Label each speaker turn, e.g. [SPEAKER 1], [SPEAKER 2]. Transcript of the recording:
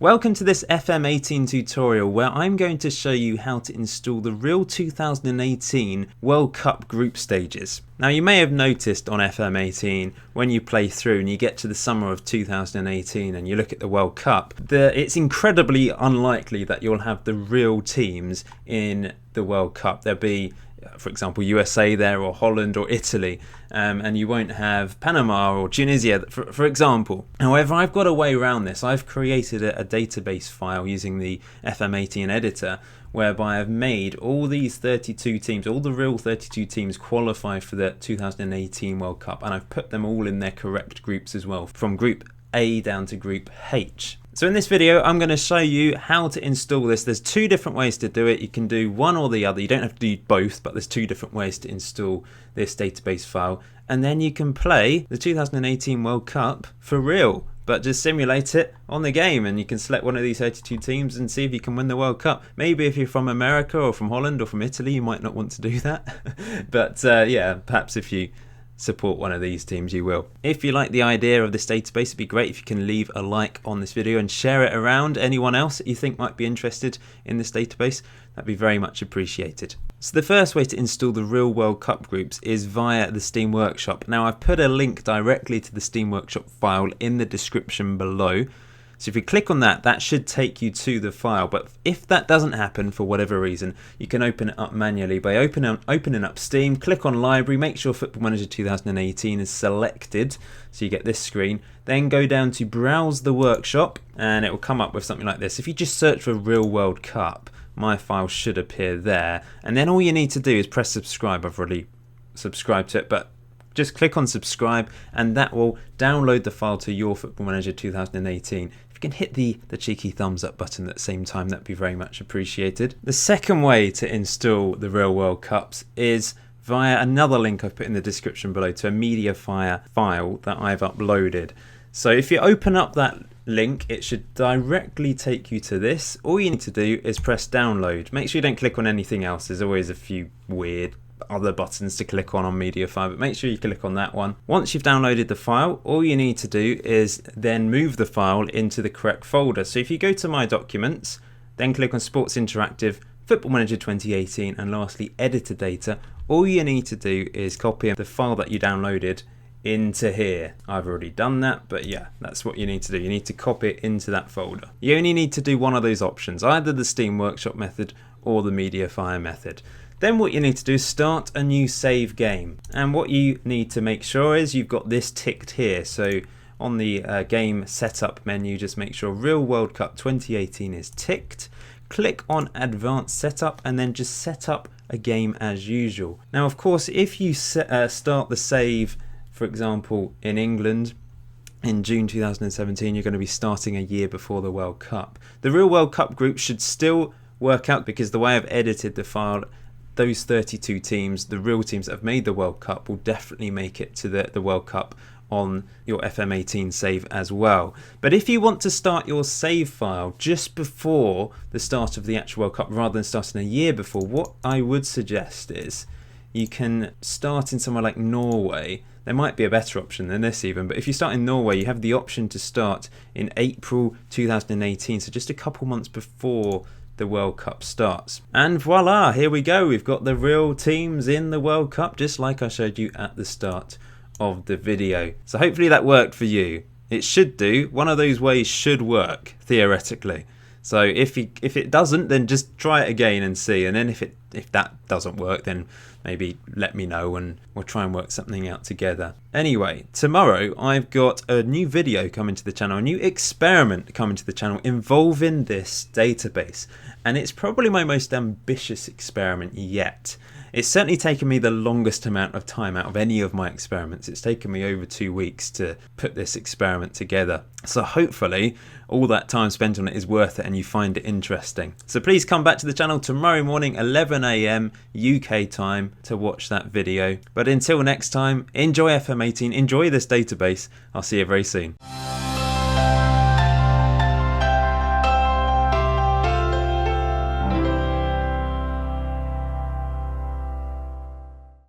[SPEAKER 1] Welcome to this FM18 tutorial where I'm going to show you how to install the real 2018 World Cup group stages. Now you may have noticed on FM18 when you play through and you get to the summer of 2018 and you look at the World Cup, it's incredibly unlikely that you'll have the real teams in the World Cup. There'll be, for example, USA there, or Holland or Italy, and you won't have Panama or Tunisia, for example. However, I've got a way around this. I've created a database file using the FM18 editor whereby I've made all these 32 teams, all the real 32 teams qualify for the 2018 World Cup, and I've put them all in their correct groups as well, from Group A down to Group H. So in this video I'm going to show you how to install this. There's two different ways to do it. You can do one or the other. You don't have to do both, but there's two different ways to install this database file, and then you can play the 2018 World Cup for real, but just simulate it on the game, and you can select one of these 32 teams and see if you can win the World Cup. Maybe if you're from America or from Holland or from Italy, you might not want to do that. But yeah, perhaps if you support one of these teams, you will. If you like the idea of this database, it'd be great if you can leave a like on this video and share it around anyone else that you think might be interested in this database. That'd be very much appreciated. So the first way to install the real World Cup groups is via the Steam Workshop. Now I've put a link directly to the Steam Workshop file in the description below. So if you click on that, that should take you to the file. But if that doesn't happen for whatever reason, you can open it up manually by opening up Steam, click on Library, make sure Football Manager 2018 is selected, so you get this screen. Then go down to Browse the Workshop, and it will come up with something like this. If you just search for Real World Cup, my file should appear there. And then all you need to do is press subscribe. I've already subscribed to it, but just click on subscribe and that will download the file to your Football Manager 2018. If you can hit the cheeky thumbs up button at the same time, that'd be very much appreciated. The second way to install the Real World Cups is via another link I've put in the description below to a MediaFire file that I've uploaded. So if you open up that link, it should directly take you to this. All you need to do is press download. Make sure you don't click on anything else. There's always a few weird other buttons to click on MediaFire, but make sure you click on that one. Once you've downloaded the file, all you need to do is then move the file into the correct folder. So if you go to My Documents, then click on Sports Interactive, Football Manager 2018, and lastly Editor Data, all you need to do is copy the file that you downloaded into here. I've already done that, but yeah, that's what you need to do. You need to copy it into that folder. You only need to do one of those options, either the Steam Workshop method or the MediaFire method. Then what you need to do is start a new save game, and what you need to make sure is you've got this ticked here. So on the game setup menu, just make sure Real World Cup 2018 is ticked. Click on Advanced Setup and then just set up a game as usual. Now of course, if you start the save, for example in England in June 2017, you're going to be starting a year before the World Cup. The Real World Cup group should still work out, because the way I've edited the file, those 32 teams, the real teams that have made the World Cup, will definitely make it to the World Cup on your FM18 save as well. But if you want to start your save file just before the start of the actual World Cup rather than starting a year before, what I would suggest is you can start in somewhere like Norway. There might be a better option than this even, but if you start in Norway, you have the option to start in April 2018, so just a couple months before the World Cup starts. And voila, here we go. We've got the real teams in the World Cup, just like I showed you at the start of the video. So hopefully that worked for you. It should do. One of those ways should work, theoretically. So if it doesn't, then just try it again and see. And then if that doesn't work, then maybe let me know and we'll try and work something out together. Anyway, tomorrow I've got a new video coming to the channel, a new experiment coming to the channel involving this database. And it's probably my most ambitious experiment yet. It's certainly taken me the longest amount of time out of any of my experiments. It's taken me over 2 weeks to put this experiment together. So hopefully all that time spent on it is worth it and you find it interesting. So please come back to the channel tomorrow morning, 11 AM UK time, to watch that video. But until next time, enjoy FM18, enjoy this database. I'll see you very soon.